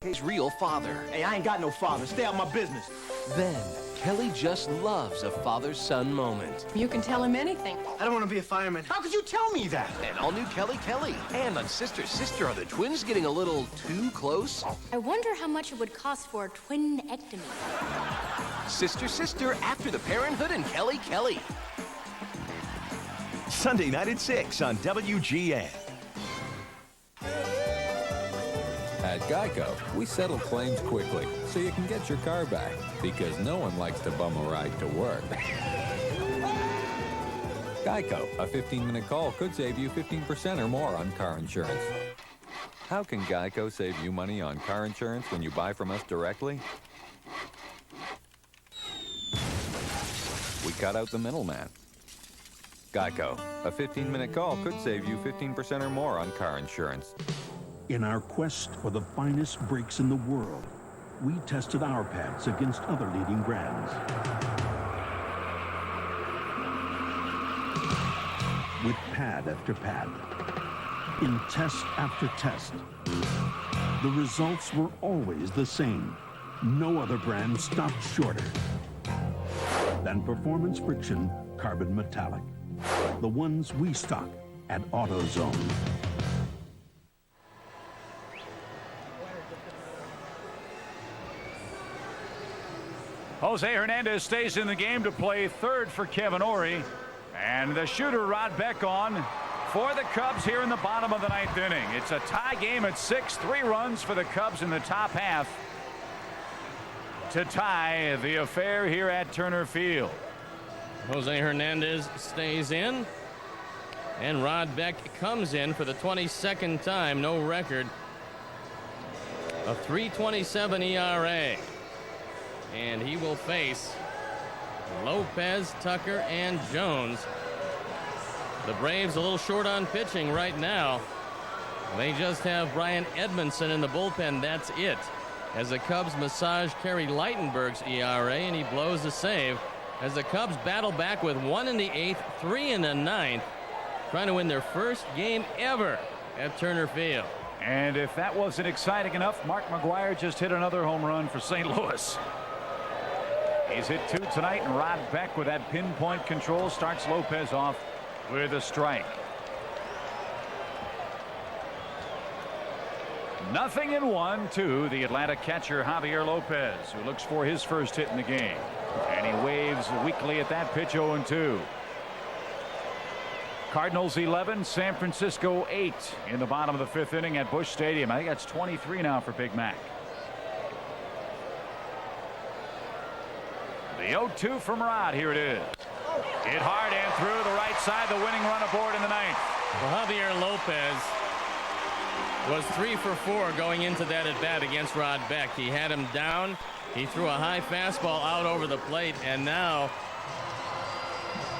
His real father. Hey, I ain't got no father. Stay out my business. Then, Kelly just loves a father-son moment. You can tell him anything. I don't want to be a fireman. How could you tell me that? And all-new Kelly. And on Sister Sister, are the twins getting a little too close? I wonder how much it would cost for a twin-ectomy. Sister Sister, after the parenthood and Kelly. Sunday night at 6 on WGN. At Geico, we settle claims quickly so you can get your car back, because no one likes to bum a ride to work. Geico, a 15-minute call could save you 15% or more on car insurance. How can Geico save you money on car insurance when you buy from us directly? We cut out the middleman. Geico, a 15-minute call could save you 15% or more on car insurance. In our quest for the finest brakes in the world, we tested our pads against other leading brands. With pad after pad, in test after test, the results were always the same. No other brand stopped shorter than Performance Friction Carbon Metallic, the ones we stock at AutoZone. Jose Hernandez stays in the game to play third for Kevin Ory. And the shooter, Rod Beck, on for the Cubs here in the bottom of the ninth inning. It's a tie game at 6, 3 runs for the Cubs in the top half to tie the affair here at Turner Field. Jose Hernandez stays in, and Rod Beck comes in for the 22nd time. No record. A 3.27 ERA. And he will face Lopez, Tucker, and Jones. The Braves a little short on pitching right now. They just have Brian Edmondson in the bullpen. That's it. As the Cubs massage Kerry Lightenberg's ERA, and he blows the save. As the Cubs battle back with 1 in the 8th, 3 in the 9th, trying to win their first game ever at Turner Field. And if that wasn't exciting enough, Mark McGwire just hit another home run for St. Louis. He's hit 2 tonight, and Rod Beck, with that pinpoint control, starts Lopez off with a strike. 0-1 to the Atlanta catcher Javier Lopez, who looks for his first hit in the game. And he waves weakly at that pitch. 0-2. Cardinals 11, San Francisco 8 in the bottom of the 5th inning at Busch Stadium. I think that's 23 now for Big Mac. The 0-2 from Rod. Here it is. Hit hard and through the right side. The winning run aboard in the 9th. Well, Javier Lopez was 3 for 4 going into that at bat against Rod Beck. He had him down. He threw a high fastball out over the plate, and now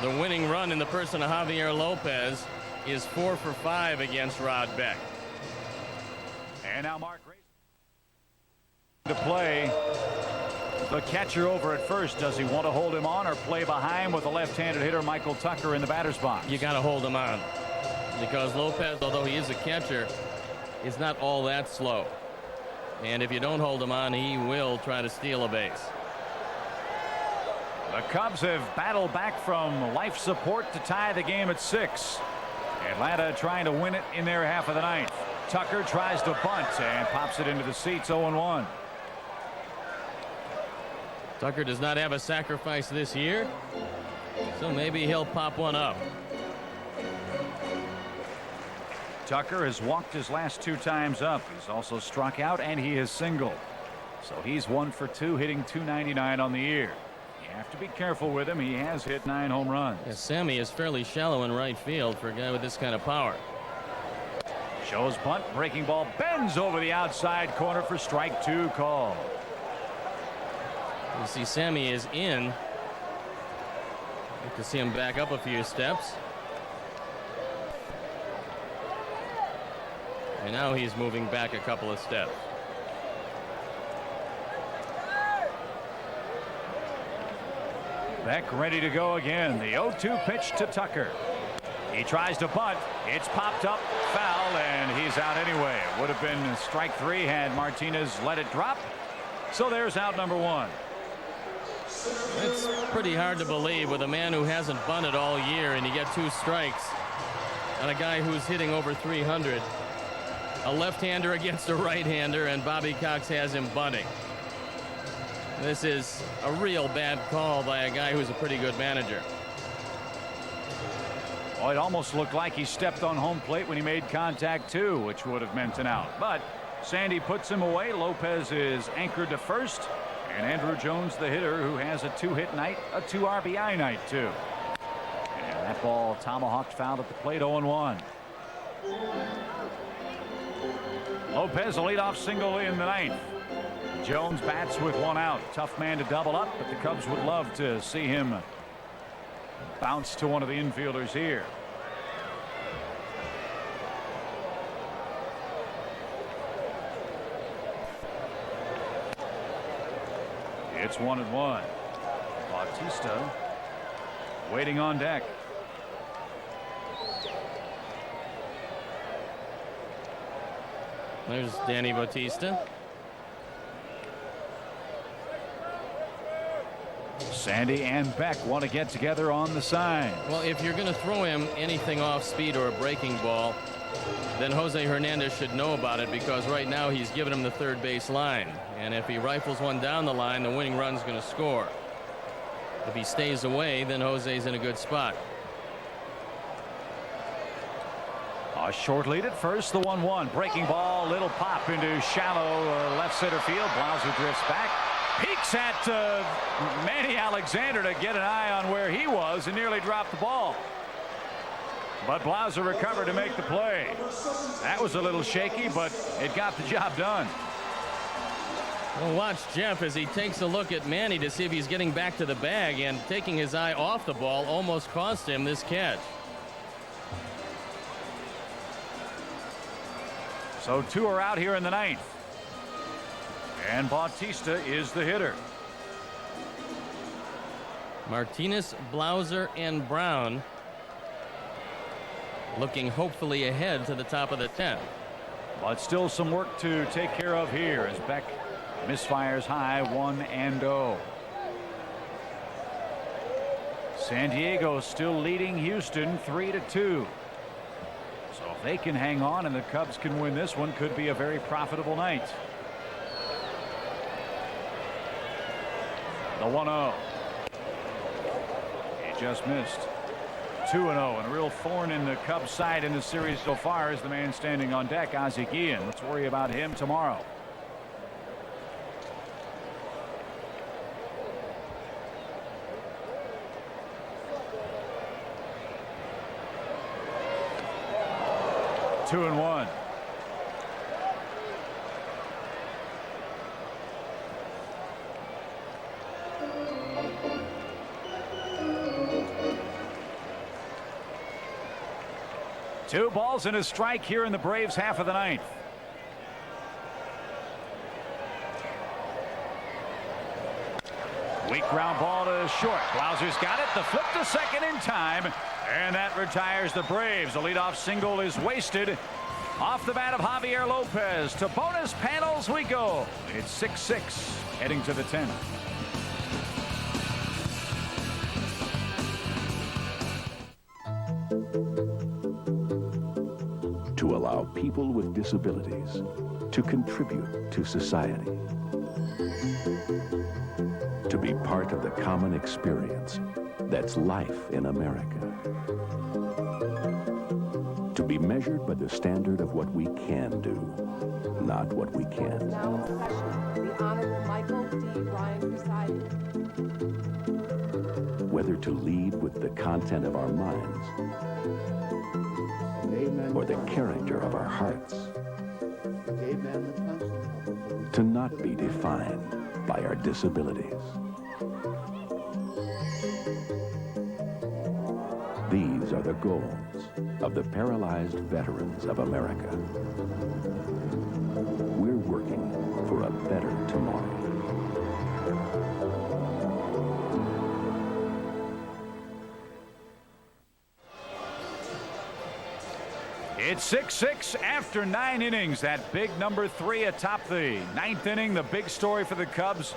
the winning run in the person of Javier Lopez is 4 for 5 against Rod Beck. And now Mark to play. The catcher over at first. Does he want to hold him on or play behind with the left-handed hitter Michael Tucker in the batter's box? You got to hold him on, because Lopez, although he is a catcher, is not all that slow. And if you don't hold him on, he will try to steal a base. The Cubs have battled back from life support to tie the game at 6. Atlanta trying to win it in their half of the 9th. Tucker tries to bunt and pops it into the seats. 0-1. Tucker does not have a sacrifice this year, so maybe he'll pop one up. Tucker has walked his last 2 times up. He's also struck out, and he has singled. So he's 1 for 2, hitting .299 on the year. You have to be careful with him. He has hit 9 home runs. Yeah, Sammy is fairly shallow in right field for a guy with this kind of power. Shows bunt, breaking ball, bends over the outside corner for strike 2 call. You see Sammy is in. You can see him back up a few steps. And now he's moving back a couple of steps. Beck ready to go again. The 0-2 pitch to Tucker. He tries to bunt. It's popped up, foul, and he's out anyway. It would have been strike 3 had Martinez let it drop. So there's out number 1. It's pretty hard to believe with a man who hasn't bunted all year, and you get 2 strikes on a guy who's hitting over 300. A left-hander against a right-hander, and Bobby Cox has him bunting. This is a real bad call by a guy who's a pretty good manager. Oh, it almost looked like he stepped on home plate when he made contact too, which would have meant an out. But Sandy puts him away. Lopez is anchored to first, and Andrew Jones, the hitter, who has a 2-hit night, a 2 RBI night too. And that ball tomahawked fouled at the plate. 0-1. Lopez a leadoff single in the 9th. Jones bats with 1 out. Tough man to double up, but the Cubs would love to see him bounce to one of the infielders here. It's 1-1. Bautista waiting on deck. There's Danny Bautista. Sandy and Beck want to get together on the sign. Well, if you're going to throw him anything off speed or a breaking ball, then Jose Hernandez should know about it, because right now he's giving him the third base line. And if he rifles one down the line, the winning run's going to score. If he stays away, then Jose's in a good spot. A short lead at first, the 1-1. Breaking ball, little pop into shallow left center field. Blauser drifts back. Peeks at Manny Alexander to get an eye on where he was and nearly dropped the ball. But Blauser recovered to make the play. That was a little shaky, but it got the job done. Well, watch Jeff as he takes a look at Manny to see if he's getting back to the bag, and taking his eye off the ball almost cost him this catch. So 2 are out here in the 9th. And Bautista is the hitter. Martinez, Blauser, and Brown looking hopefully ahead to the top of the 10th. But still some work to take care of here as Beck misfires high. 1-0. San Diego still leading Houston 3-2. So if they can hang on and the Cubs can win this one, could be a very profitable night. The 1-0. He just missed. 2-0, and a real thorn in the Cubs side in the series so far is the man standing on deck, Ozzie Guillen. Let's worry about him tomorrow. Two and 1. Two balls and a strike here in the Braves half of the 9th. Weak ground ball to short. Blauser's got it. The flip to second in time. And that retires the Braves. A leadoff single is wasted off the bat of Javier Lopez. To bonus panels we go. It's 6-6 heading to the 10th. To allow people with disabilities to contribute to society. To be part of the common experience that's life in America. To be measured by the standard of what we can do, not what we can't. Now in session, the Honorable Michael D. Bryan presiding. Whether to lead with the content of our minds or the character of our hearts. To not be defined by our disabilities. These are the goals of the paralyzed veterans of America. We're working for a better tomorrow. It's 6-6 after 9 innings. That big number 3 atop the 9th inning. The big story for the Cubs.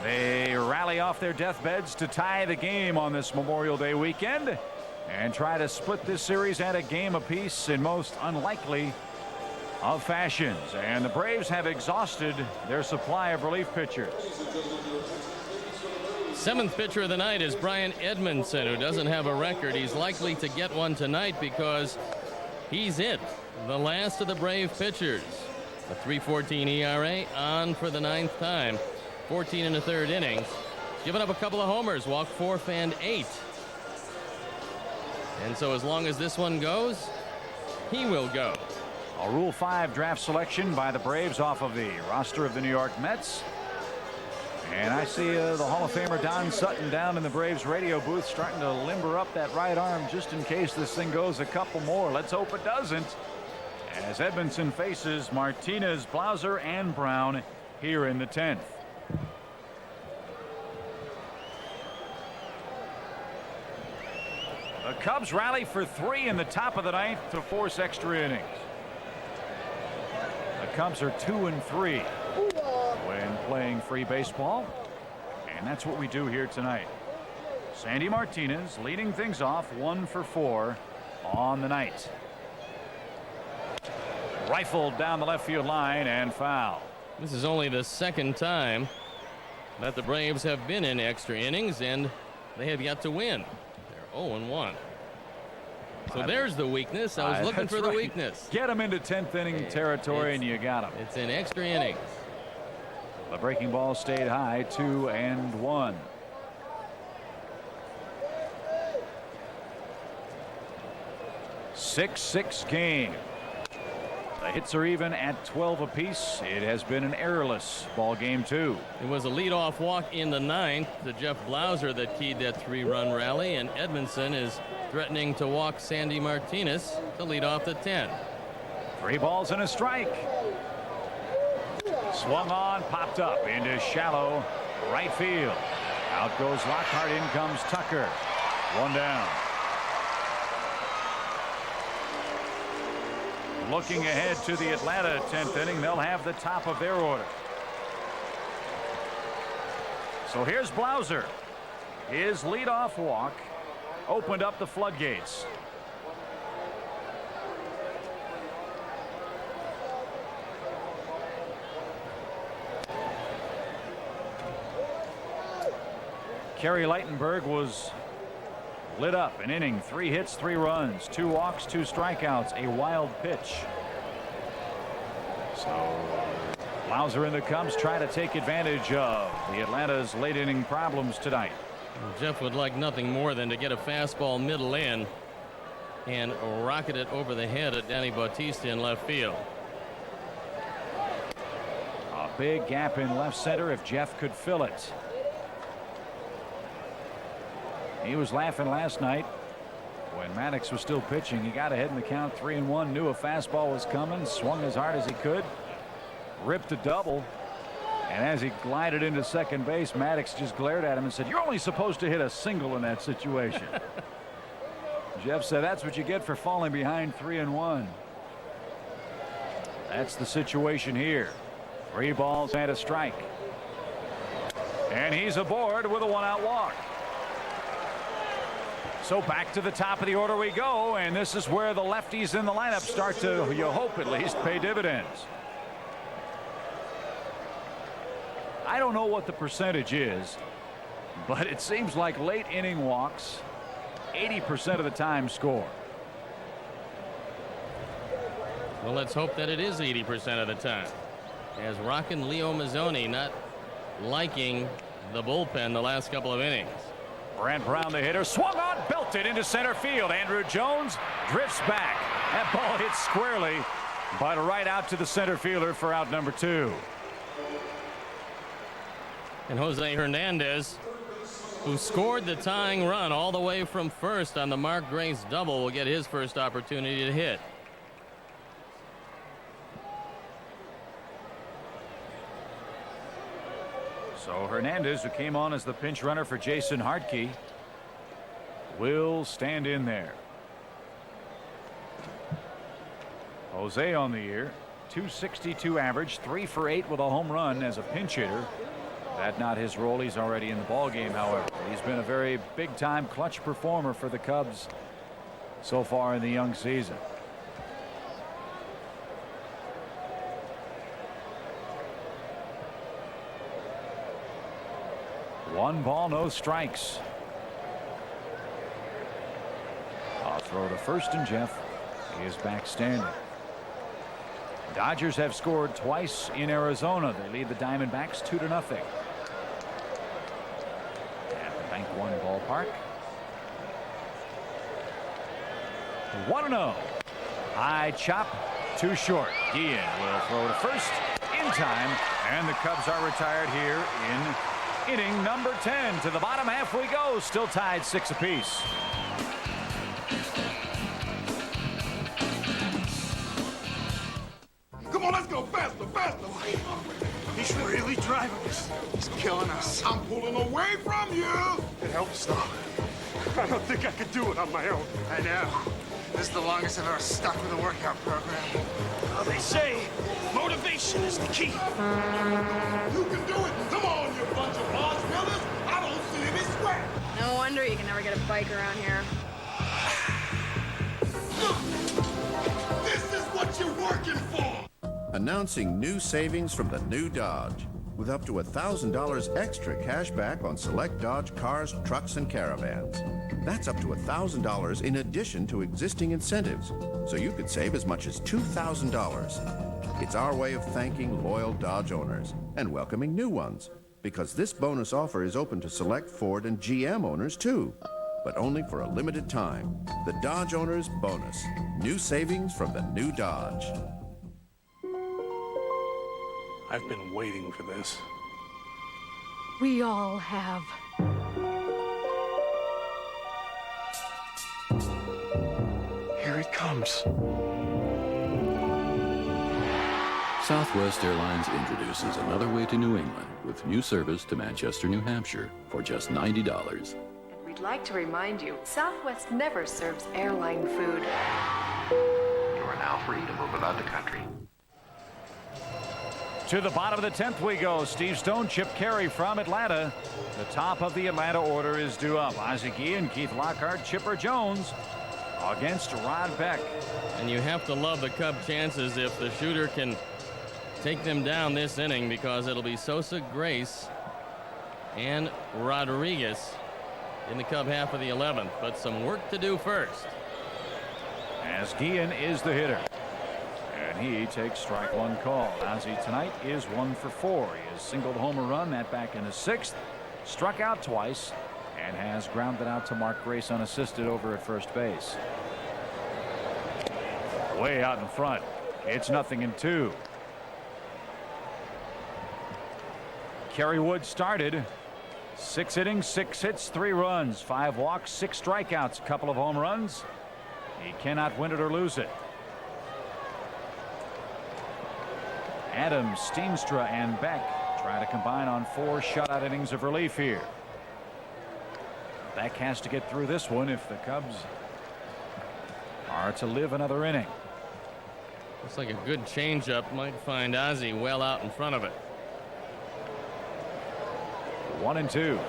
They rally off their deathbeds to tie the game on this Memorial Day weekend and try to split this series at a game apiece in most unlikely of fashions. And the Braves have exhausted their supply of relief pitchers. 7th pitcher of the night is Brian Edmondson, who doesn't have a record. He's likely to get one tonight because he's it, the last of the Brave pitchers. A 3.14 ERA, on for the 9th time. 14 in the 3rd innings. Given up a couple of homers, walked 4th and 8. And so as long as this one goes, he will go. A Rule 5 draft selection by the Braves off of the roster of the New York Mets. And I see the Hall of Famer Don Sutton down in the Braves radio booth starting to limber up that right arm just in case this thing goes a couple more. Let's hope it doesn't. As Edmondson faces Martinez, Blauser, and Brown here in the 10th. The Cubs rally for 3 in the top of the 9th to force extra innings. The Cubs are 2-3 when playing free baseball, and that's what we do here tonight. Sandy Martinez leading things off, 1 for 4 on the night. Rifled down the left field line and foul. This is only the 2nd time that the Braves have been in extra innings, and they have yet to win. They're 0-1. So there's the weakness. I was looking for the weakness. Get them into 10th inning territory and you got them. It's in extra innings. The breaking ball stayed high, 2-1. Six game. The hits are even at 12 apiece. It has been an errorless ball game too. It was a leadoff walk in the 9th to Jeff Blauser that keyed that 3-run rally, and Edmondson is threatening to walk Sandy Martinez to lead off the 10th. 3 balls and a strike. Swung on, popped up into shallow right field. Out goes Lockhart, in comes Tucker. 1 down. Looking ahead to the Atlanta 10th inning, they'll have the top of their order. So here's Blauser. His leadoff walk opened up the floodgates. Kerry Lightenberg was lit up an inning, 3 hits, 3 runs, 2 walks, 2 strikeouts, a wild pitch. So Blauser and the Cubs try to take advantage of the Atlanta's late inning problems tonight. Jeff would like nothing more than to get a fastball middle in and rocket it over the head of Danny Bautista in left field. A big gap in left center if Jeff could fill it. He was laughing last night when Maddox was still pitching. He got ahead in the count, 3-1, knew a fastball was coming, swung as hard as he could, ripped a double, and as he glided into second base, Maddox just glared at him and said, "You're only supposed to hit a single in that situation." Jeff said, "That's what you get for falling behind 3-1. That's the situation here. 3 balls and a strike. And he's aboard with a 1-out walk. So back to the top of the order we go, and this is where the lefties in the lineup start to, you hope at least, pay dividends. I don't know what the percentage is, but it seems like late inning walks 80% of the time score. Well, let's hope that it is 80% of the time, as Rockin' Leo Mazzoni not liking the bullpen the last couple of innings. Brant Brown, the hitter, swung on, belted into center field. Andrew Jones drifts back. That ball hits squarely, but right out to the center fielder for out number 2. And Jose Hernandez, who scored the tying run all the way from first on the Mark Grace double, will get his first opportunity to hit. So Hernandez, who came on as the pinch runner for Jason Hartke, will stand in there. Jose on the year, 262 average, 3 for 8 with a home run as a pinch hitter. That's not his role. He's already in the ball game. However, he's been a very big-time clutch performer for the Cubs so far in the young season. One ball, no strikes. I'll throw to first, and Jeff is back standing. Dodgers have scored twice in Arizona. They lead the Diamondbacks 2-0. At the Bank One ballpark. 1-0. High chop, too short. Guillen will throw to first in time, and the Cubs are retired here in inning number 10. To the bottom half we go, still tied 6 apiece. Come on, let's go faster, faster. He's really driving us. He's killing us. I'm pulling away from you. It helps, though. I don't think I could do it on my own. I know. This is the longest I've ever stuck with a workout program. Well, they say motivation is the key. You can do it. Come on, you bunch of bodybuilders. I don't see any sweat. No wonder you can never get a bike around here. This is what you're working for. Announcing new savings from the new Dodge, with up to $1,000 extra cash back on select Dodge cars, trucks, and caravans. That's up to $1,000 in addition to existing incentives, so you could save as much as $2,000. It's our way of thanking loyal Dodge owners and welcoming new ones, because this bonus offer is open to select Ford and GM owners too, but only for a limited time. The Dodge Owners Bonus. New savings from the new Dodge. I've been waiting for this. We all have. Here it comes. Southwest Airlines introduces another way to New England with new service to Manchester, New Hampshire for just $90. We'd like to remind you, Southwest never serves airline food. You are now free to move about the country. To the bottom of the 10th we go. Steve Stone, Chip Carey from Atlanta. The top of the Atlanta order is due up. Ozzie Guillen, Keith Lockhart, Chipper Jones against Rod Beck. And you have to love the Cub chances if the shooter can take them down this inning, because it'll be Sosa, Grace, and Rodriguez in the Cub half of the 11th. But some work to do first. As Guillen is the hitter. And he takes strike one call. Ozzie tonight is 1 for 4. He has singled home a run, that back in the 6th. Struck out twice and has grounded out to Mark Grace unassisted over at first base. Way out in front. It's 0-2. Kerry Wood started. 6 innings, 6 hits, 3 runs, 5 walks, 6 strikeouts, a couple of home runs. He cannot win it or lose it. Adams, Steenstra, and Beck try to combine on 4 shutout innings of relief here. Beck has to get through this one if the Cubs are to live another inning. Looks like a good changeup might find Ozzie well out in front of it. 1-2.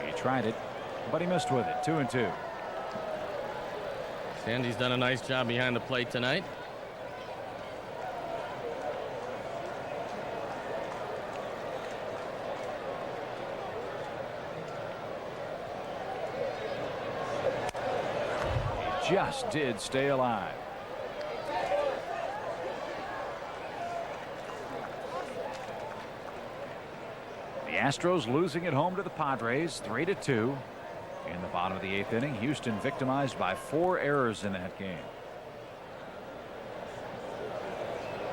He tried it, but he missed with it. 2-2. Sandy's done a nice job behind the plate tonight. Just did stay alive. The Astros losing at home to the Padres 3-2 in the bottom of the 8th inning. Houston victimized by 4 errors in that game.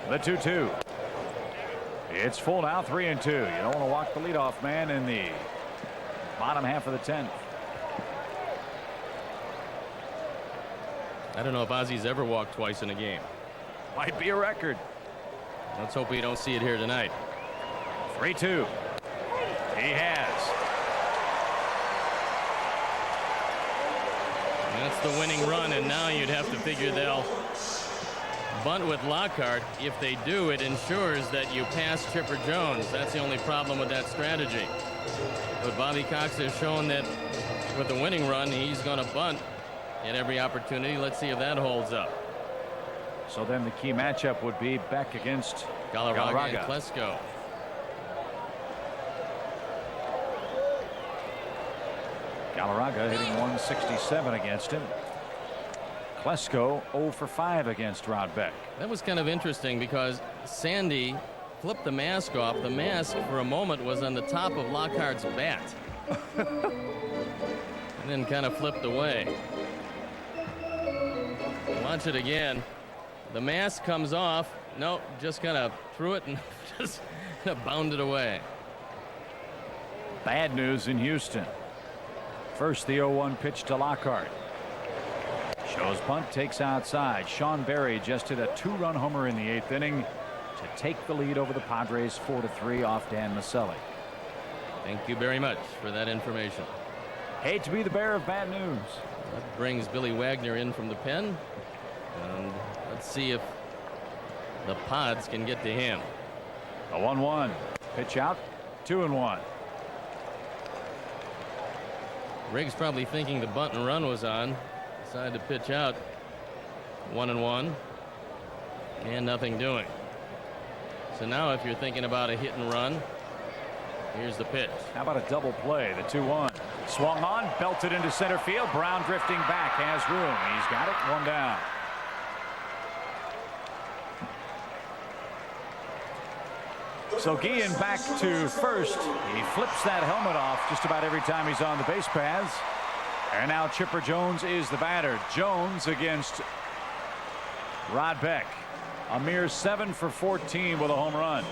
The 2-2. It's full now, 3-2. You don't want to walk the leadoff man in the bottom half of the 10th. I don't know if Ozzie's ever walked twice in a game. Might be a record. Let's hope we don't see it here tonight. 3-2. He has. That's the winning run, and now you'd have to figure they'll bunt with Lockhart. If they do, it ensures that you pass Chipper Jones. That's the only problem with that strategy. But Bobby Cox has shown that with the winning run, he's going to bunt at every opportunity. Let's see if that holds up. So then the key matchup would be Beck against Galarraga and Klesko. Galarraga hitting 167 against him. Klesko 0 for 5 against Rod Beck. That was kind of interesting because Sandy flipped the mask off. The mask for a moment was on the top of Lockhart's bat. And then kind of flipped away. Watch it again. The mask comes off. No, just kind of threw it and just kind of bounded away. Bad news in Houston. First, the 0-1 pitch to Lockhart. Shows bunt, takes outside. Sean Berry just hit a 2-run homer in the 8th inning to take the lead over the Padres 4-3 off Dan Maselli. Thank you very much for that information. Hate to be the bearer of bad news. That brings Billy Wagner in from the pen. And let's see if the Pods can get to him. A 1-1 pitch out, 2-1. Riggs probably thinking the bunt and run was on. Decided to pitch out. 1-1 and nothing doing. So now if you're thinking about a hit and run, here's the pitch. How about a double play? The 2-1 swung on, belted into center field. Brown drifting back, has room. He's got it. 1 down. So Guillen back to first. He flips that helmet off just about every time he's on the base paths. And now Chipper Jones is the batter. Jones against Rod Beck. A mere 7 for 14 with a home run.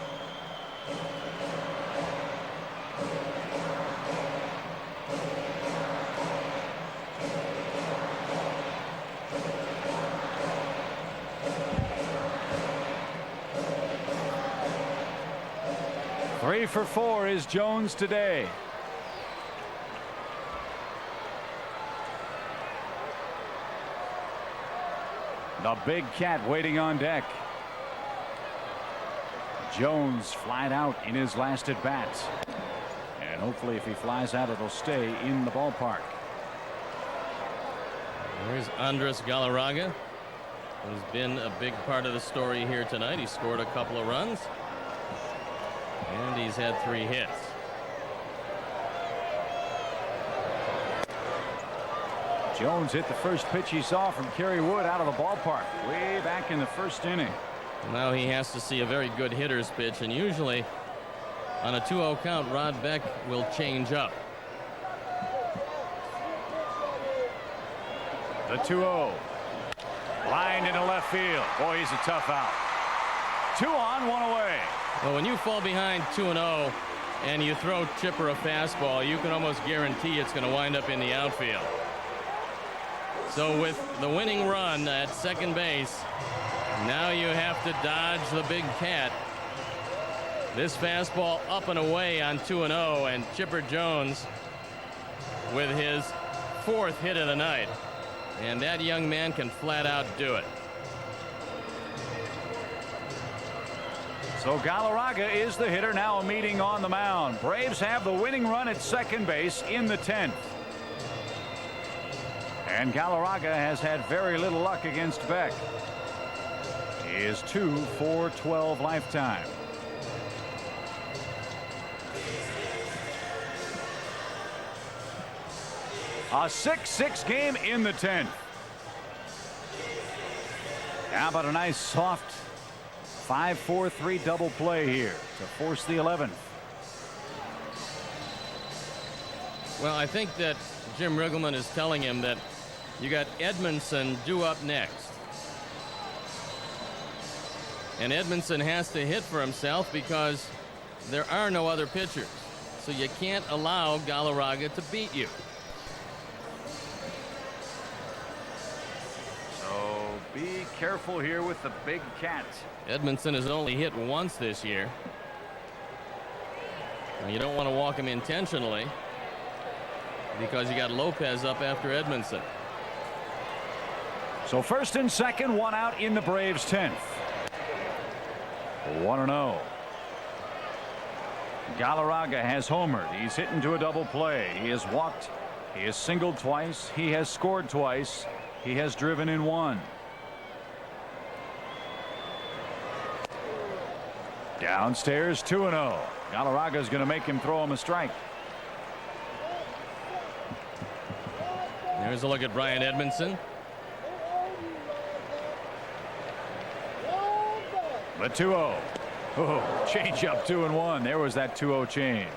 Three for 4 is Jones today. The big cat waiting on deck. Jones flied out in his last at bat. And hopefully if he flies out, it'll stay in the ballpark. Here's Andres Galarraga, who's been a big part of the story here tonight. He scored a couple of runs. And he's had 3 hits. Jones hit the first pitch he saw from Kerry Wood out of the ballpark way back in the first inning. Now he has to see a very good hitter's pitch, and usually on a 2-0 count, Rod Beck will change up. The 2-0 lined into left field. Boy, he's a tough out. 2 on, 1 away. Well, when you fall behind 2-0 and you throw Chipper a fastball, you can almost guarantee it's going to wind up in the outfield. So with the winning run at second base, now you have to dodge the big cat. This fastball up and away on 2-0, and Chipper Jones with his 4th hit of the night. And that young man can flat out do it. So Galarraga is the hitter, now a meeting on the mound. Braves have the winning run at second base in the 10th. And Galarraga has had very little luck against Beck. He is 2 for 12 lifetime. A 6-6 game in the 10th. How about a nice soft 5-4-3 double play here to force the 11th. Well, I think that Jim Riggleman is telling him that you got Edmondson due up next. And Edmondson has to hit for himself because there are no other pitchers. So you can't allow Galarraga to beat you. So be careful here with the big cat. Edmondson has only hit once this year. And you don't want to walk him intentionally because you got Lopez up after Edmondson. So first and second, one out in the Braves' 10th. 1-0. Galarraga has homered. He's hit into a double play. He has walked. He has singled twice. He has scored twice. He has driven in one. Downstairs, 2-0. Galarraga is going to make him throw him a strike. Here's a look at Brian Edmondson. The 2-0. Oh, change up 2-1. There was that 2-0 change.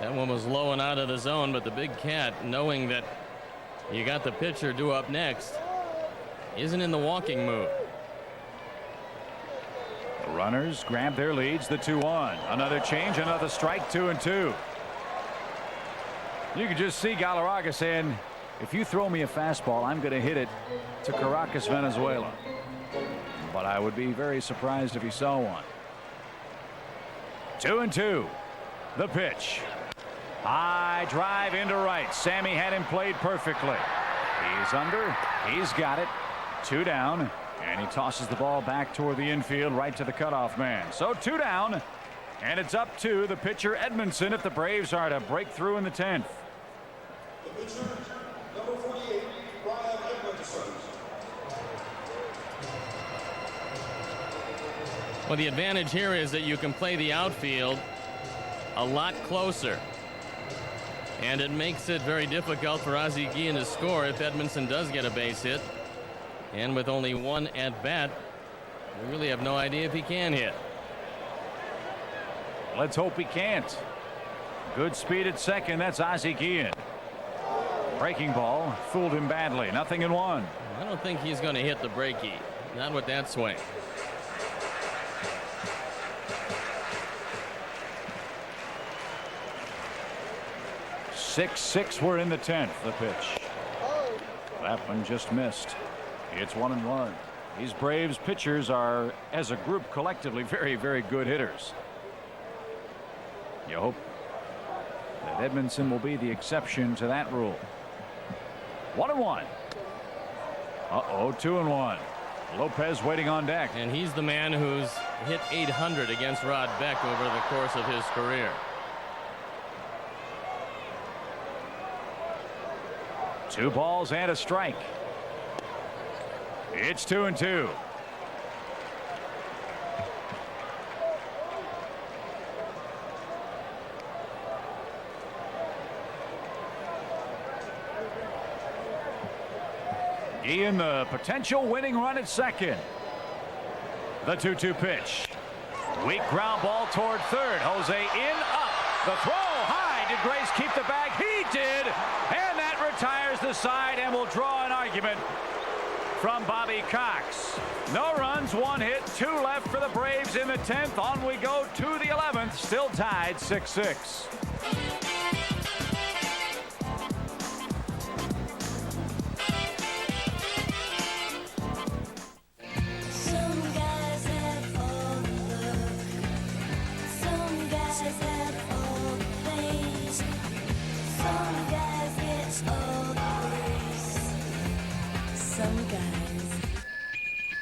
That one was low and out of the zone, but the big cat, knowing that you got the pitcher due up next, isn't in the walking mood. The runners grab their leads. The 2-1. Another change, another strike. 2-2. You can just see Galarraga saying, if you throw me a fastball, I'm going to hit it to Caracas, Venezuela. But I would be very surprised if he saw one. 2-2. The pitch. High drive into right. Sammy had him played perfectly. He's under. He's got it. 2 down. And he tosses the ball back toward the infield, right to the cutoff man. So 2 down. And it's up to the pitcher Edmondson if the Braves are to break through in the 10th. The pitcher, number 48, Brian Edmondson. Well, the advantage here is that you can play the outfield a lot closer. And it makes it very difficult for Ozzie Guillen to score if Edmondson does get a base hit. And with only 1 at bat, we really have no idea if he can hit. Let's hope he can't. Good speed at second. That's Ozzie Guillen. Breaking ball fooled him badly. 0-1. I don't think he's going to hit the breakie. Not with that swing. Six. We're in the 10th. The pitch. That one just missed. It's 1-1. These Braves pitchers are, as a group, collectively very, very good hitters. You hope that Edmondson will be the exception to that rule. 1-1. 2-1. Lopez waiting on deck. And he's the man who's hit 800 against Rod Beck over the course of his career. 2 balls and a strike. It's 2-2. Guillen, the potential winning run at second. The 2-2 pitch. Weak ground ball toward third. Jose in, up. The throw high. Did Grace keep the bag? He did. And that retires the side and will draw an argument from Bobby Cox. No runs, 1 hit, 2 left for the Braves in the 10th. On we go to the 11th. Still tied 6-6.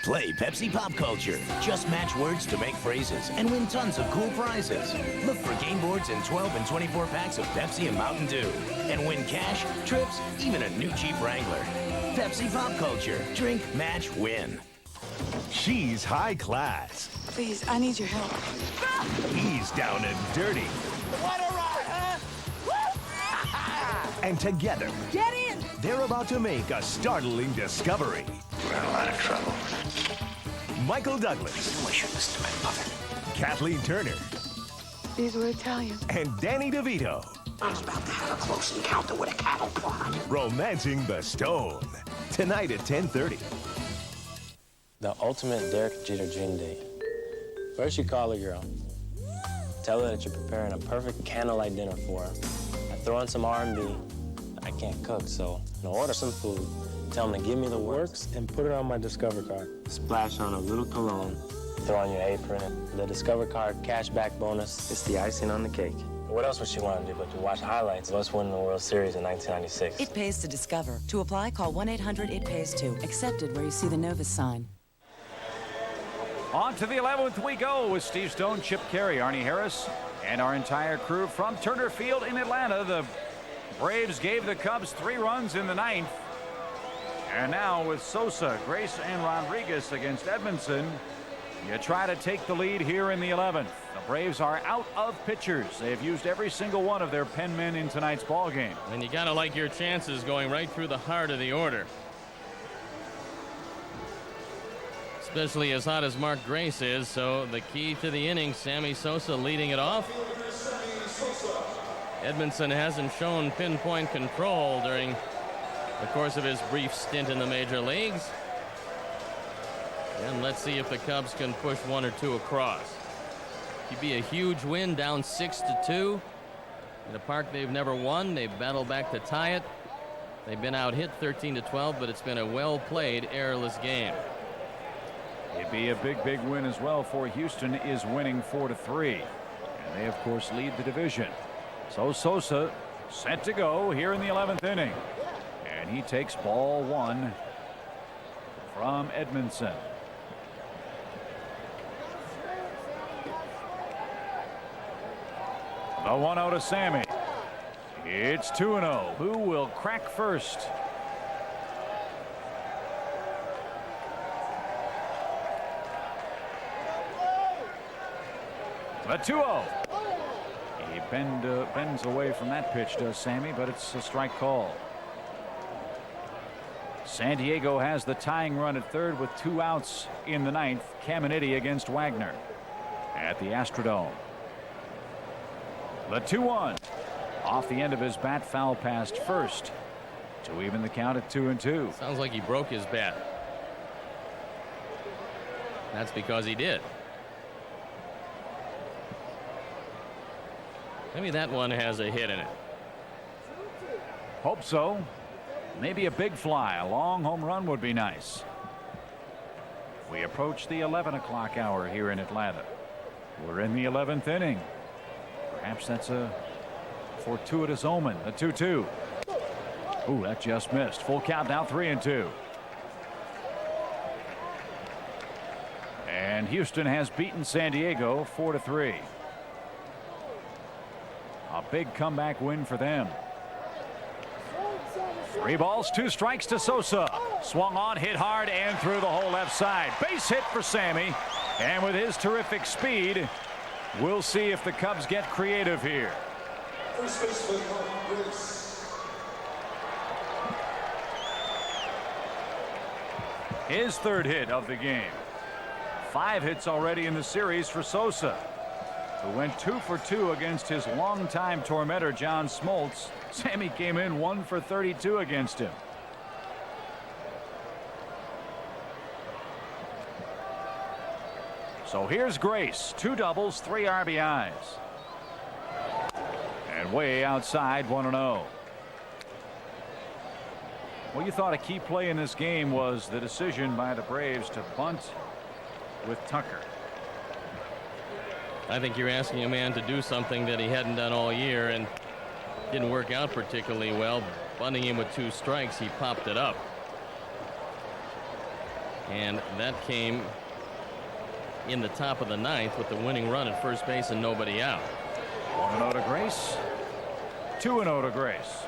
Play Pepsi Pop Culture. Just match words to make phrases and win tons of cool prizes. Look for game boards in 12 and 24 packs of Pepsi and Mountain Dew. And win cash, trips, even a new Jeep Wrangler. Pepsi Pop Culture. Drink, match, win. She's high class. Please, I need your help. He's down and dirty. What a ride, huh? And together, Get in! they're about to make a startling discovery. We're in a lot of trouble. Michael Douglas. I should listen to my mother. Kathleen Turner. These were Italian. And Danny DeVito. I was about to have a close encounter with a cattle prod. Romancing the Stone. Tonight at 10:30. The ultimate Derek Jeter dream date. First you call a girl. Tell her that you're preparing a perfect candlelight dinner for her. I throw in some R&B. I can't cook, so I'll order some food. Tell them to give me the works and put it on my Discover card. Splash on a little cologne. Throw on your apron. The Discover card cashback bonus is the icing on the cake. What else would she want to do but to watch highlights of us winning the World Series in 1996? It pays to discover. To apply, call 1-800-IT-PAYS-2. Accepted where you see the Novus sign. On to the 11th we go with Steve Stone, Chip Carey, Arnie Harris, and our entire crew from Turner Field in Atlanta. The Braves gave the Cubs 3 runs in the 9th. And now with Sosa, Grace, and Rodriguez against Edmondson, you try to take the lead here in the 11th. The Braves are out of pitchers. They have used every single one of their pen men in tonight's ball game. And you got to like your chances going right through the heart of the order. Especially as hot as Mark Grace is. So the key to the inning, Sammy Sosa leading it off. Edmondson hasn't shown pinpoint control during the course of his brief stint in the major leagues. And let's see if the Cubs can push 1 or 2 across. It'd be a huge win, down 6-2 in a park they've never won. They've battled back to tie it. They've been out hit 13-12, but it's been a well played, errorless game. It'd be a big win as well, for Houston is winning 4-3, and they of course lead the division. So Sosa set to go here in the 11th inning, and he takes ball 1 from Edmondson. The 1-0 to Sammy. It's 2-0. Who will crack first? The 2-0. He bends away from that pitch, does Sammy, but it's a strike call. San Diego has the tying run at third with 2 outs in the 9th. Caminiti against Wagner at the Astrodome. The 2-1. Off the end of his bat, foul past first to even the count at 2-2. Sounds like he broke his bat. That's because he did. Maybe that one has a hit in it. Hope so. Maybe a big fly. A long home run would be nice. We approach the 11 o'clock hour here in Atlanta. We're in the 11th inning. Perhaps that's a fortuitous omen. The 2-2. Ooh, that just missed. Full count now, 3-2. And Houston has beaten San Diego 4-3. A big comeback win for them. 3 balls, 2 strikes to Sosa. Swung on, hit hard, and through the whole left side. Base hit for Sammy. And with his terrific speed, we'll see if the Cubs get creative here. His 3rd hit of the game. 5 hits already in the series for Sosa, who went 2 for 2 against his longtime tormentor John Smoltz. Sammy came in 1 for 32 against him. So here's Grace. 2 doubles, 3 RBIs. And way outside, 1-0. Well, you thought a key play in this game was the decision by the Braves to bunt with Tucker. I think you're asking a man to do something that he hadn't done all year and didn't work out particularly well. Bunting him with 2 strikes, he popped it up. And that came in the top of the 9th with the winning run at first base and nobody out. 1-0 to Grace. 2-0 to Grace.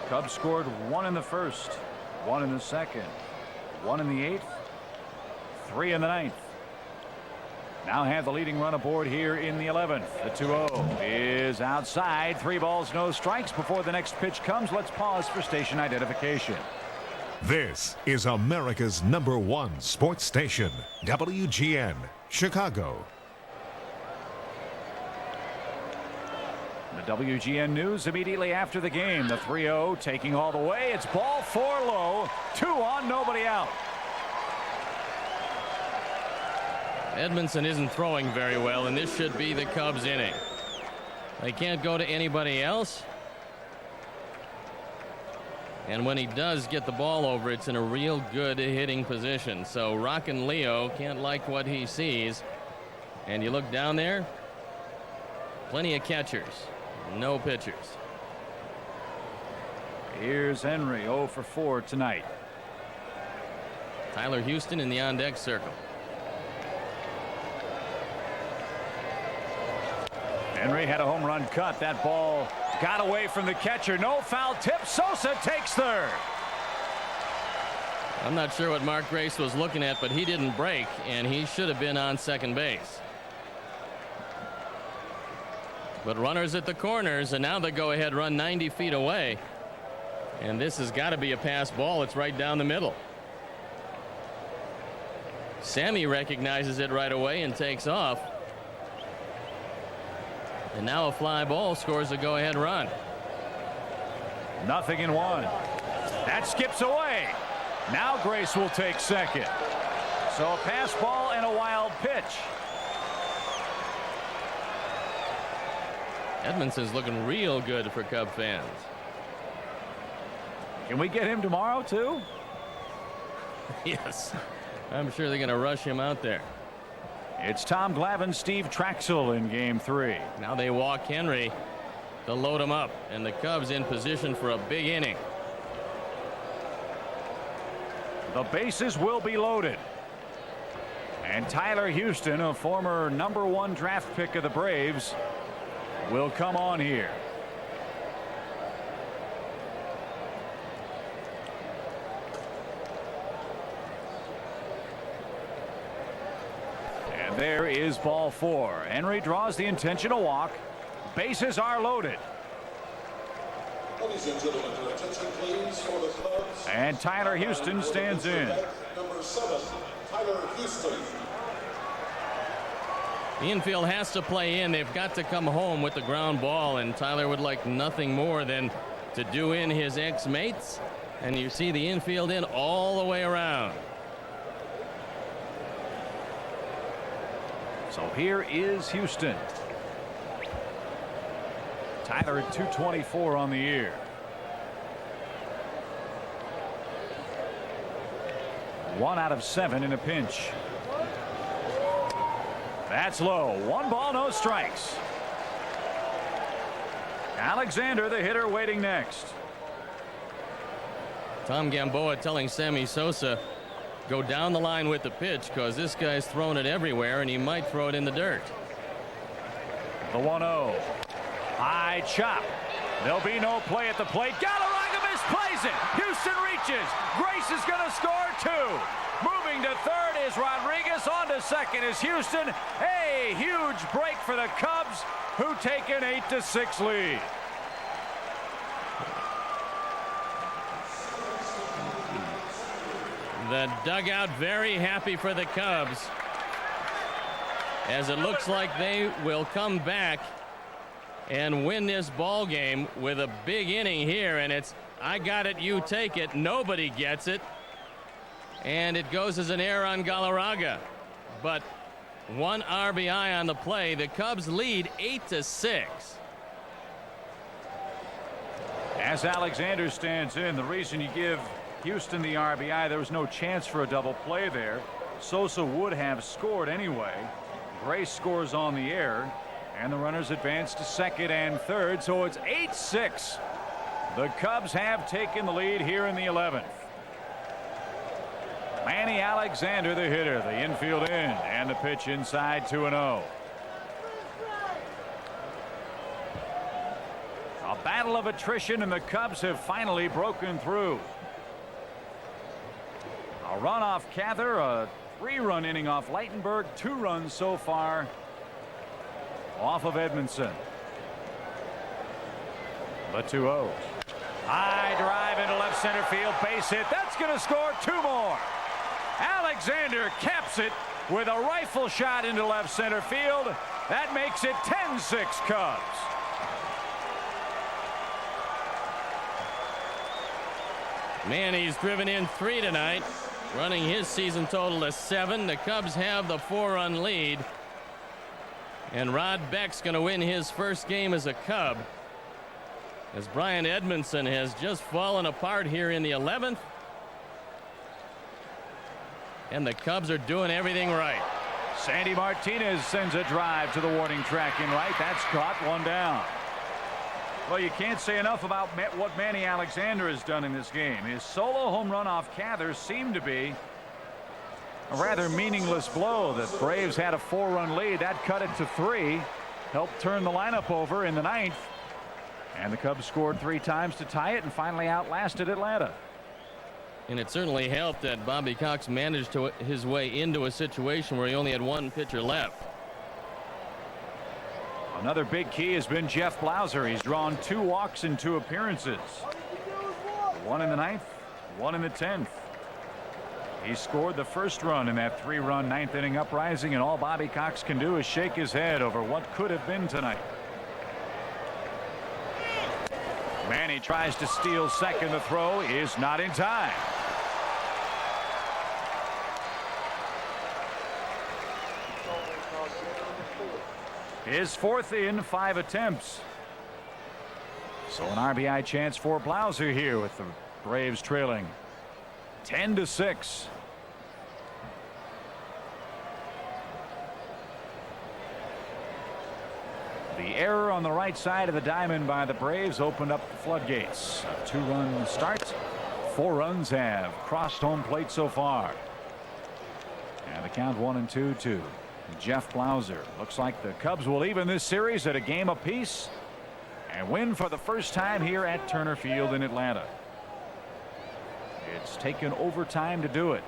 Cubs scored 1 in the 1st, 1 in the 2nd, 1 in the 8th, 3 in the 9th. Now have the leading run aboard here in the 11th. The 2-0 is outside. 3 balls, no strikes before the next pitch comes. Let's pause for station identification. This is America's #1 sports station, WGN, Chicago. The WGN News immediately after the game. The 3-0 taking all the way. It's ball 4 low. 2 on, nobody out. Edmondson isn't throwing very well, and this should be the Cubs inning. They can't go to anybody else. And when he does get the ball over, it's in a real good hitting position. So Rockin' Leo can't like what he sees. And you look down there, plenty of catchers, no pitchers. Here's Henry, 0 for 4 tonight. Tyler Houston in the on-deck circle. Henry had a home run cut. That ball got away from the catcher. No foul tip. Sosa takes third. I'm not sure what Mark Grace was looking at, but he didn't break, and he should have been on second base. But runners at the corners, and now the go-ahead run 90 feet away. And this has got to be a pass ball. It's right down the middle. Sammy recognizes it right away and takes off. And now a fly ball scores a go-ahead run. 0-1. That skips away. Now Grace will take second. So a pass ball and a wild pitch. Edmondson's looking real good for Cub fans. Can we get him tomorrow too? Yes. I'm sure they're going to rush him out there. It's Tom Glavine, Steve Traxel in game 3. Now they walk Henry to load him up, and the Cubs in position for a big inning. The bases will be loaded. And Tyler Houston, a former #1 draft pick of the Braves, will come on here. And there is ball 4. Henry draws the intentional walk. Bases are loaded. Ladies and gentlemen, your attention please for the Cubs. And Tyler Houston stands in. Number 7, Tyler Houston. The infield has to play in. They've got to come home with the ground ball, and Tyler would like nothing more than to do in his ex-mates. And you see the infield in all the way around. So here is Houston. Tyler at 224 on the year. One out of 7 in a pinch. That's low. 1 ball, no strikes. Alexander, the hitter, waiting next. Tom Gamboa telling Sammy Sosa, go down the line with the pitch, because this guy's throwing it everywhere and he might throw it in the dirt. The 1-0. High chop. There'll be no play at the plate. Galarraga misplays it. Houston reaches. Grace is going to score 2. Moving to third is Rodriguez. On to second is Houston. A huge break for the Cubs, who take an 8-6 lead. The dugout very happy for the Cubs, as it looks like they will come back and win this ball game with a big inning here. And it's, I got it, you take it. Nobody gets it. And it goes as an error on Galarraga. But 1 RBI on the play. The Cubs lead 8-6. As Alexander stands in, the reason you give Houston the RBI, there was no chance for a double play there. Sosa would have scored anyway. Grace scores on the error, and the runners advance to second and third, so it's 8-6. The Cubs have taken the lead here in the 11th. Manny Alexander, the hitter, the infield in, and the pitch inside, 2-0. A battle of attrition, and the Cubs have finally broken through. A run off Cather, a 3-run inning off Leitenberg, 2 runs so far off of Edmondson. The 2-0. High drive into left center field, base hit. That's going to score 2 more. Alexander caps it with a rifle shot into left center field. That makes it 10-6 Cubs. Manny's driven in 3 tonight, running his season total to 7. The Cubs have the 4-run lead, and Rod Beck's going to win his first game as a Cub, as Brian Edmondson has just fallen apart here in the 11th, and the Cubs are doing everything right. Sandy Martinez sends a drive to the warning track in right. That's caught, one down. Well, you can't say enough about what Manny Alexander has done in this game. His solo home run off Cather seemed to be a rather meaningless blow. The Braves had a 4-run lead. That cut it to 3. Helped turn the lineup over in the 9th. And the Cubs scored 3 times to tie it and finally outlasted Atlanta. And it certainly helped that Bobby Cox managed his way into a situation where he only had 1 pitcher left. Another big key has been Jeff Blauser. He's drawn 2 walks in 2 appearances. 1 in the 9th, 1 in the 10th. He scored the first run in that 3-run 9th inning uprising, and all Bobby Cox can do is shake his head over what could have been tonight. Manny tries to steal second. The throw is not in time. His 4th in 5 attempts. So an RBI chance for Blauser here with the Braves trailing 10-6. The error on the right side of the diamond by the Braves opened up the floodgates. A 2-run start. 4 runs have crossed home plate so far. And the count 1-2 to Jeff Blauser. Looks like the Cubs will even this series at a game apiece and win for the first time here at Turner Field in Atlanta. It's taken overtime to do it.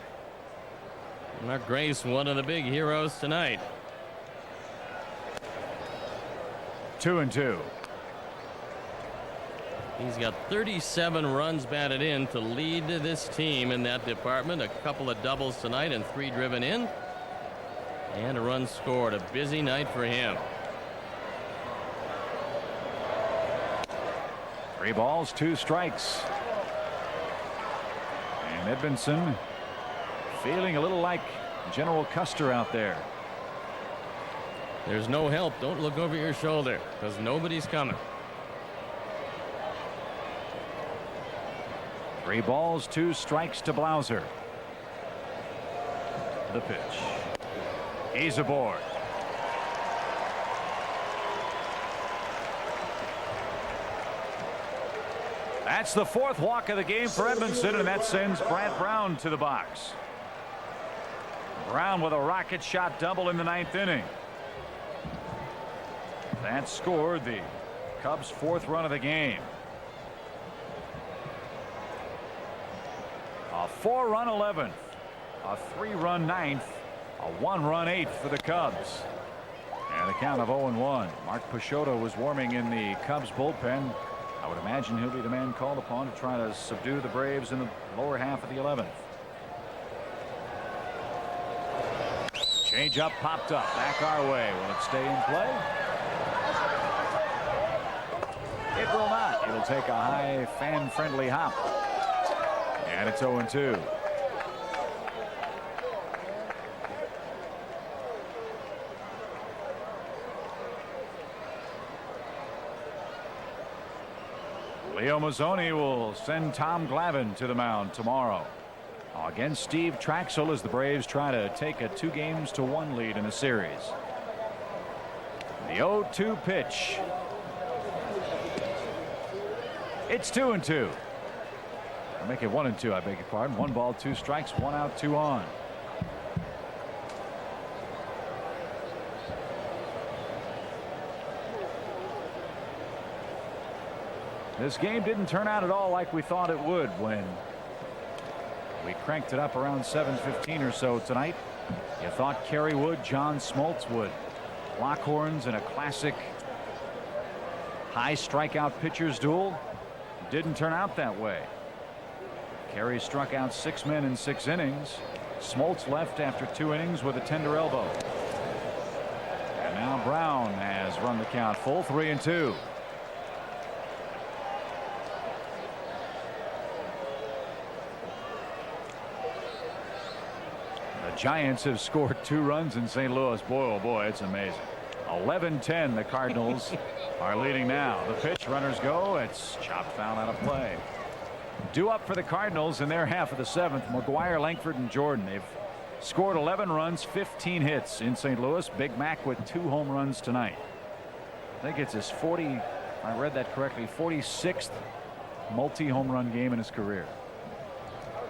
Mark Grace, one of the big heroes tonight. 2-2. He's got 37 runs batted in to lead this team in that department. A couple of doubles tonight and 3 driven in. And a run scored. A busy night for him. 3 balls, 2 strikes. And Edmondson feeling a little like General Custer out there. There's no help. Don't look over your shoulder because nobody's coming. 3 balls, 2 strikes to Blauser. The pitch. He's aboard. That's the 4th walk of the game for Edmondson, and that sends Brant Brown to the box. Brown with a rocket shot double in the 9th inning. That scored the Cubs' 4th run of the game. A 4-run 11th, a 3-run 9th, a 1-run 8th for the Cubs. And a count of 0-1. Mark Peixoto was warming in the Cubs bullpen. I would imagine he'll be the man called upon to try to subdue the Braves in the lower half of the 11th. Change-up popped up. Back our way. Will it stay in play? It will not. It'll take a high fan-friendly hop. And it's 0-2. Leo Mazzoni will send Tom Glavine to the mound tomorrow against Steve Traxel as the Braves try to take a 2-1 lead in the series. The 0-2 pitch. It's 2-2. I'll make it 1-2. I beg your pardon. 1 ball, 2 strikes, 1 out, 2 on. This game didn't turn out at all like we thought it would when we cranked it up around 7:15 or so tonight. You thought Kerry Wood, John Smoltz would lock horns in a classic high strikeout pitchers duel. Didn't turn out that way. Kerry struck out 6 men in 6 innings. Smoltz left after 2 innings with a tender elbow. And now Brown has run the count full, 3-2. The Giants have scored 2 runs in St. Louis. Boy, oh boy, it's amazing. 11-10. The Cardinals are leading now. The pitch, runners go. It's chopped foul out of play. Due up for the Cardinals in their half of the 7th. McGuire, Langford, and Jordan. They've Scored 11 runs, 15 hits in St. Louis. Big Mac with 2 home runs tonight. I think it's his 40, I read that correctly, 46th multi-home run game in his career.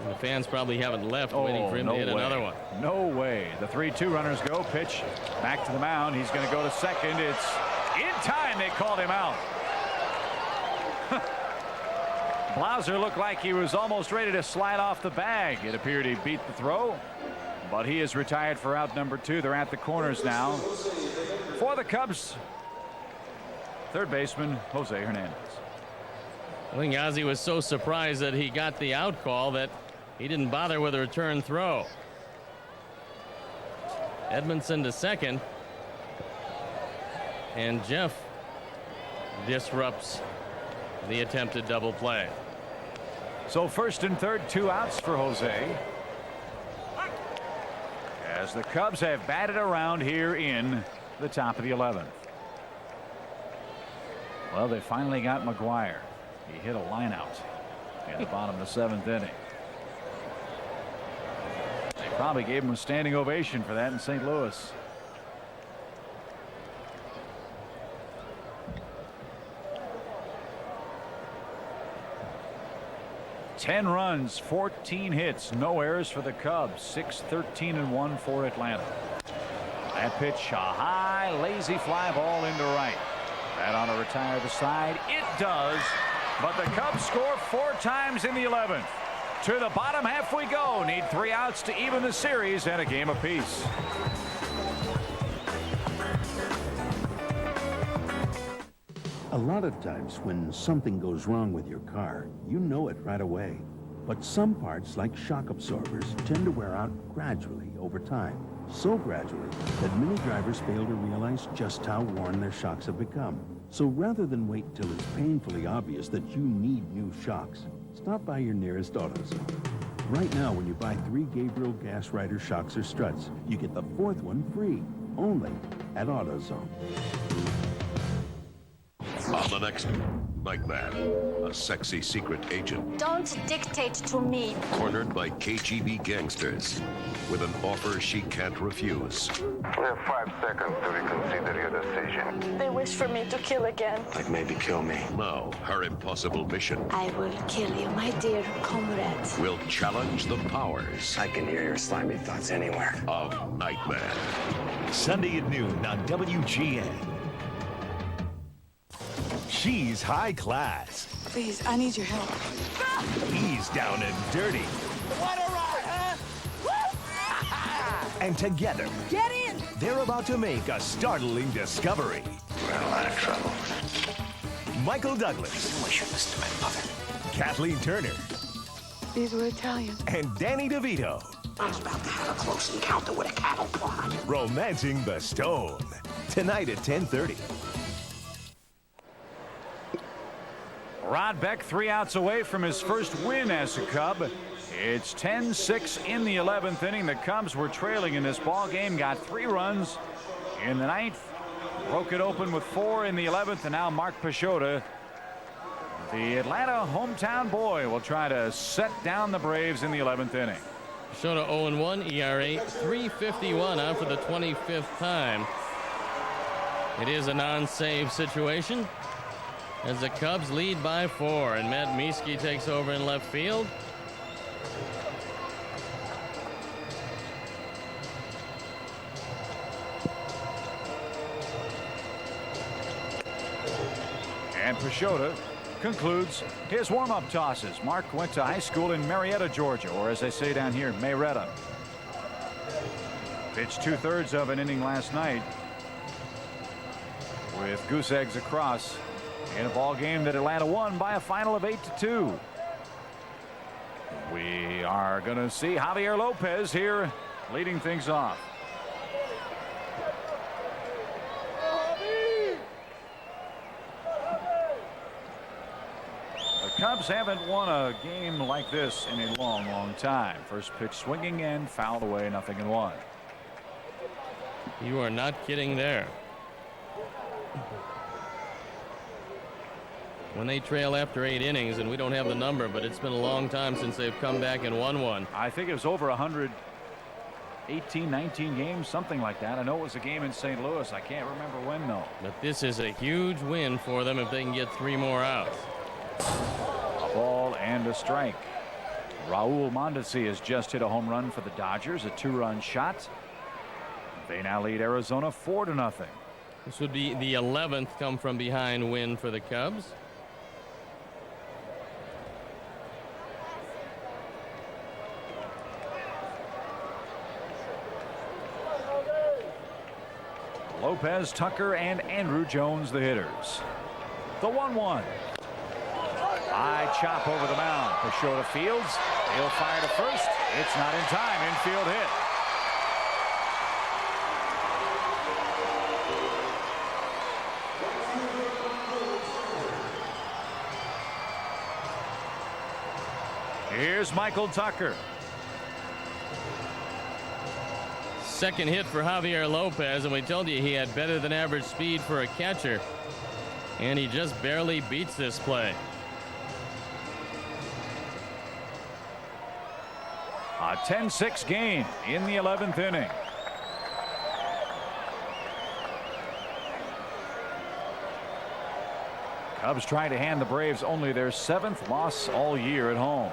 And the fans probably haven't left waiting for him to hit another one. No way. The 3-2 runners go. Pitch back to the mound. He's going to go to second. It's in time. They called him out. Blauser looked like he was almost ready to slide off the bag. It appeared he beat the throw, but he is retired for out number 2. They're at the corners now. For the Cubs, third baseman Jose Hernandez. I think Ozzie was so surprised that he got the out call that he didn't bother with a return throw. Edmondson to second, and Jeff disrupts the attempted double play. So first and third, 2 outs for Jose, as the Cubs have batted around here in the top of the 11th. Well, they finally got McGuire. He hit a line out in the bottom of the 7th inning. They probably gave him a standing ovation for that in St. Louis. Ten runs, 14 hits, no errors for the Cubs. 6-13-1 for Atlanta. That pitch, a high, lazy fly ball into right. That ought to retire the side. It does, but the Cubs score 4 times in the 11th. To the bottom half we go. Need 3 outs to even the series and a game apiece. A lot of times when something goes wrong with your car, you know it right away. But some parts, like shock absorbers, tend to wear out gradually over time. So gradually that many drivers fail to realize just how worn their shocks have become. So rather than wait till it's painfully obvious that you need new shocks, stop by your nearest AutoZone. Right now, when you buy 3 Gabriel Gas Rider shocks or struts, you get the 4th one free, only at AutoZone. On the next Nightman, a sexy secret agent Don't dictate to me. cornered by KGB gangsters with an offer she can't refuse. We have 5 seconds to reconsider your decision. They wish for me to kill again. Like maybe kill me. Now, her impossible mission I will kill you, my dear comrade. will challenge the powers. I can hear your slimy thoughts anywhere. Of Nightman. Sunday at noon on WGN. She's high class. Please, I need your help. He's down and dirty. What a ride, huh? And together, Get in! they're about to make a startling discovery. We're in a lot of trouble. Michael Douglas. I should listen to my mother. Kathleen Turner. These were Italian. And Danny DeVito. I was about to have a close encounter with a cattle prod. Romancing the Stone. Tonight at 10:30. Rod Beck 3 outs away from his first win as a Cub. It's 10-6 in the 11th inning. The Cubs were trailing in this ball game, got 3 runs in the 9th, broke it open with 4 in the 11th, and now Mark Peixoto, the Atlanta hometown boy, will try to set down the Braves in the 11th inning. Peixoto 0-1, ERA 3.51 out for the 25th time. It is a non-save situation as the Cubs lead by 4, and Matt Mieske takes over in left field. And Peixoto concludes his warm-up tosses. Mark went to high school in Marietta, Georgia, or as they say down here, Mayretta. Pitched 2/3 of an inning last night with goose eggs across in a ball game that Atlanta won by a final of 8-2. We are going to see Javier Lopez here leading things off. The Cubs haven't won a game like this in a long, long time. First pitch swinging and fouled away, 0-1. You are not kidding there. When they trail after 8 innings, and we don't have the number, but it's been a long time since they've come back and won one. I think it was over 100 18, 19 games, something like that. I know it was a game in St. Louis. I can't remember when, though. But this is a huge win for them if they can get 3 more outs. A ball and a strike. Raul Mondesi has just hit a home run for the Dodgers, a 2-run shot. They now lead Arizona 4-0. This would be the 11th come from behind win for the Cubs. Lopez, Tucker, and Andrew Jones, the hitters. The 1-1. High chop over the mound. Pachota fields. He'll fire to first. It's not in time. Infield hit. Here's Michael Tucker. Second hit for Javier Lopez, and we told you he had better than average speed for a catcher, and he just barely beats this play. A 10-6 game in the 11th inning. Cubs trying to hand the Braves only their 7th loss all year at home.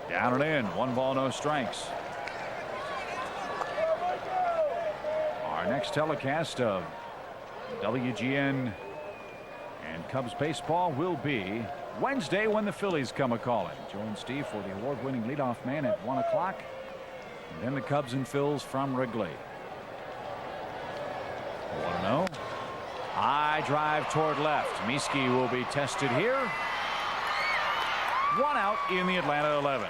Down and in, 1 ball, no strikes. Our next telecast of WGN and Cubs baseball will be Wednesday when the Phillies come a-calling. Join Steve for the award-winning leadoff man at 1 o'clock. And then the Cubs and Phils from Wrigley. 1-0. High drive toward left. Miski will be tested here. 1 out in the Atlanta 11th.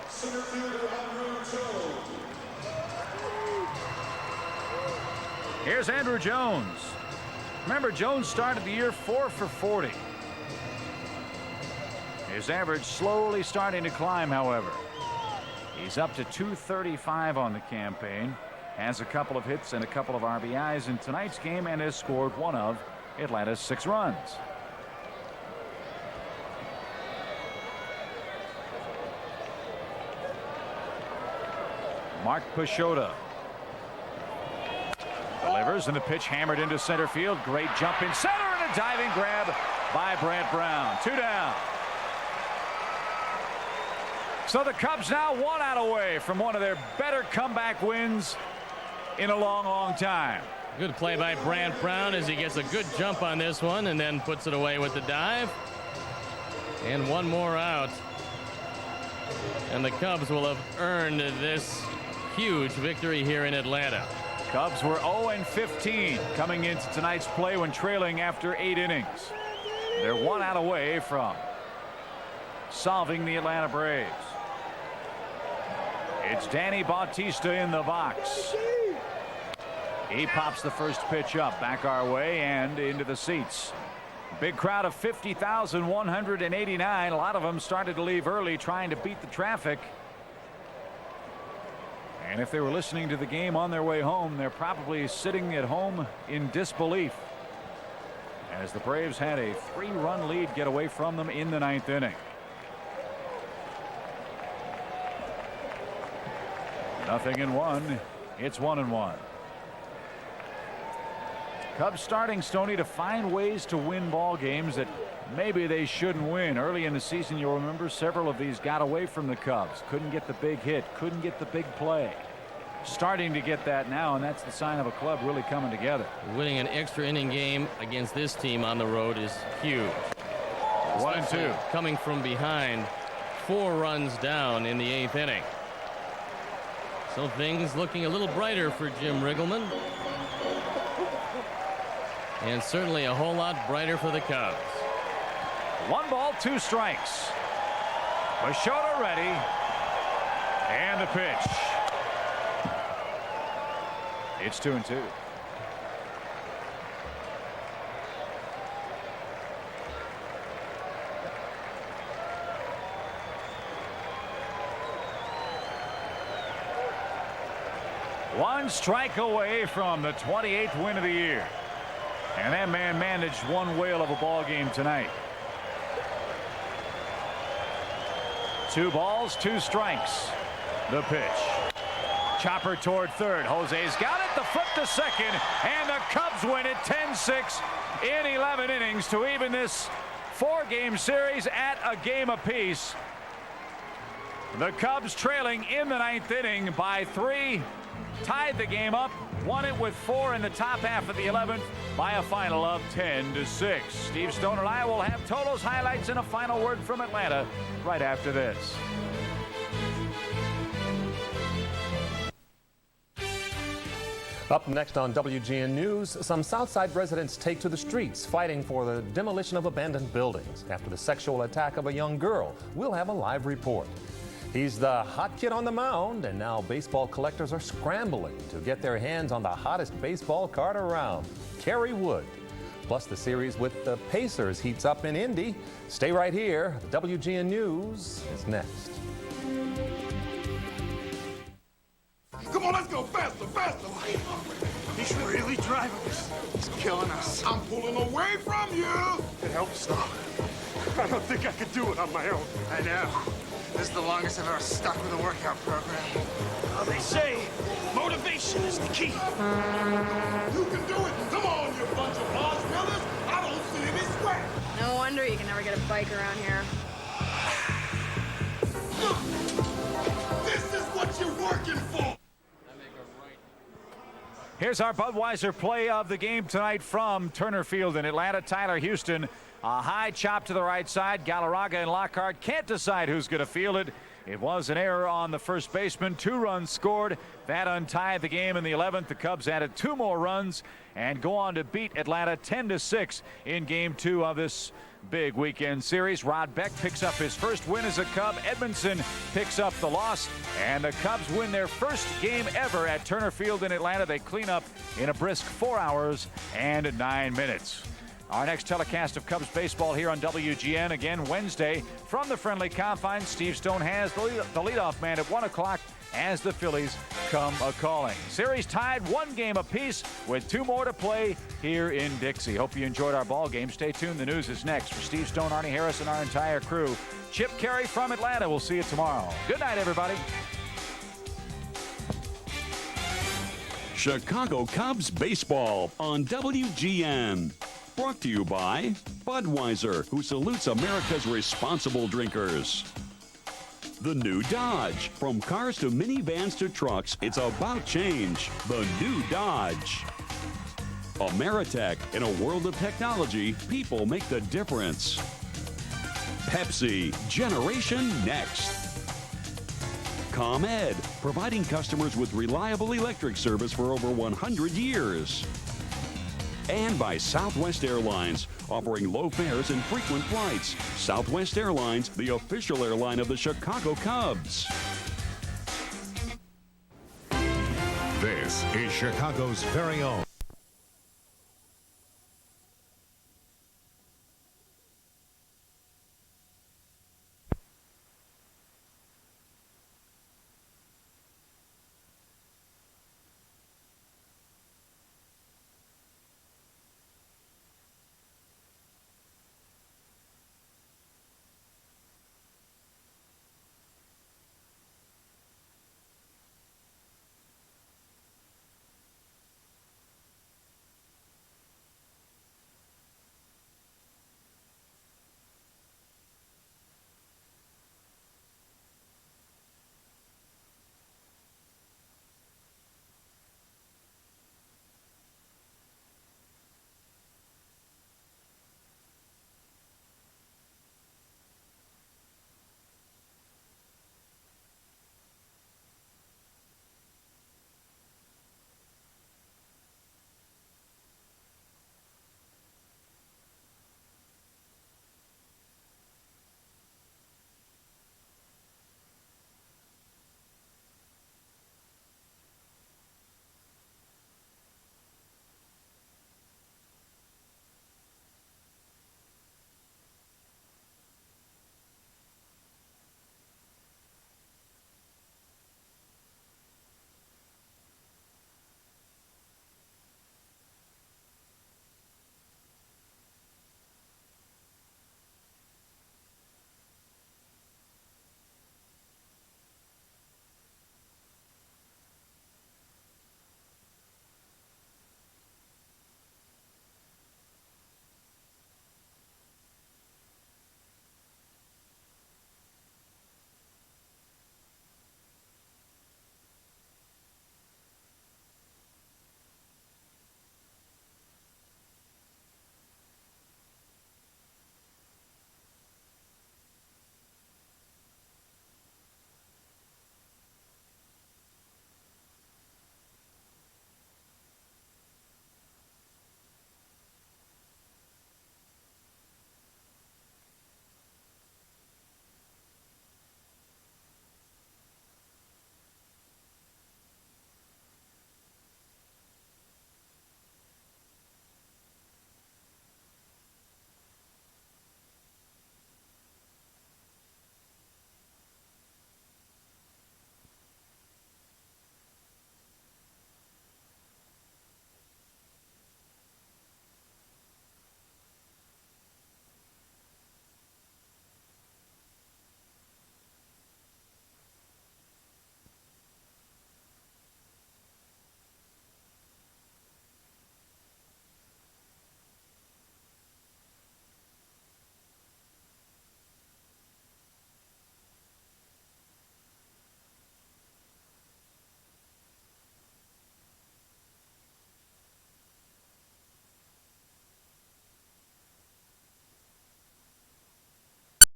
Center fielder Andrew Jones. Here's Andrew Jones. Remember, Jones started the year 4 for 40. His average slowly starting to climb, however. He's up to .235 on the campaign. Has a couple of hits and a couple of RBIs in tonight's game and has scored 1 of Atlanta's 6 runs. Mark Pachota delivers, and the pitch hammered into center field. Great jump in center and a diving grab by Brant Brown. 2 down. So the Cubs now 1 out away from one of their better comeback wins in a long, long time. Good play by Brant Brown as he gets a good jump on this one and then puts it away with the dive. And 1 more out. And the Cubs will have earned this huge victory here in Atlanta. Cubs were 0-15 coming into tonight's play when trailing after 8 innings. They're 1 out away from solving the Atlanta Braves. It's Danny Bautista in the box. He pops the first pitch up, back our way and into the seats. Big crowd of 50,189. A lot of them started to leave early trying to beat the traffic. And if they were listening to the game on their way home, they're probably sitting at home in disbelief as the Braves had a 3-run lead get away from them in the 9th inning. Nothing in 1. It's 1-1. Cubs starting, Stoney, to find ways to win ball games that maybe they shouldn't win. Early in the season, you'll remember several of these got away from the Cubs. Couldn't get the big hit, couldn't get the big play. Starting to get that now, and that's the sign of a club really coming together. Winning an extra inning game against this team on the road is huge. 1-2. Coming from behind, 4 runs down in the 8th inning. So things looking a little brighter for Jim Riggleman. And certainly a whole lot brighter for the Cubs. 1 ball, 2 strikes. Pachota ready. And the pitch. It's 2-2. One strike away from the 28th win of the year. And that man managed one whale of a ball game tonight. 2 balls, 2 strikes. The pitch. Chopper toward third. Jose's got it. The flip to second. And the Cubs win it 10-6 in 11 innings to even this 4-game series at a game apiece. The Cubs trailing in the 9th inning by 3. Tied the game up. Won it with 4 in the top half of the 11th by a final of 10-6. Steve Stone and I will have totals, highlights, and a final word from Atlanta right after this. Up next on WGN News, some Southside residents take to the streets fighting for the demolition of abandoned buildings after the sexual attack of a young girl. We'll have a live report. He's the hot kid on the mound, and now baseball collectors are scrambling to get their hands on the hottest baseball card around, Kerry Wood. Plus, the series with the Pacers heats up in Indy. Stay right here. WGN News is next. Come on, let's go faster, faster. He's really driving us. He's killing us. I'm pulling away from you. It helps, though. I don't think I could do it on my own. I know. This is the longest I've ever stuck with a workout program. Well, they say motivation is the key. You can do it. Come on, you bunch of marshmallows. I don't see any sweat. No wonder you can never get a bike around here. This is what you're working for. Here's our Budweiser play of the game tonight from Turner Field in Atlanta. Tyler Houston, a high chop to the right side. Galarraga and Lockhart can't decide who's going to field it. It was an error on the first baseman. 2 runs scored. That untied the game in the 11th. The Cubs added 2 more runs and go on to beat Atlanta 10-6 in game 2 of this big weekend series. Rod Beck picks up his first win as a Cub. Edmondson picks up the loss, and the Cubs win their first game ever at Turner Field in Atlanta. They clean up in a brisk 4 hours and 9 minutes. Our next telecast of Cubs baseball here on WGN again Wednesday from the friendly confines. Steve Stone has the leadoff man at 1 o'clock as the Phillies come a-calling. Series tied 1 game apiece with 2 more to play here in Dixie. Hope you enjoyed our ball game. Stay tuned. The news is next. For Steve Stone, Arnie Harris, and our entire crew, Chip Carey from Atlanta. We'll see you tomorrow. Good night, everybody. Chicago Cubs baseball on WGN. Brought to you by Budweiser, who salutes America's responsible drinkers. The new Dodge. From cars to minivans to trucks, it's about change. The new Dodge. Ameritech. In a world of technology, people make the difference. Pepsi. Generation Next. ComEd. Providing customers with reliable electric service for over 100 years. And by Southwest Airlines, offering low fares and frequent flights. Southwest Airlines, the official airline of the Chicago Cubs. This is Chicago's very own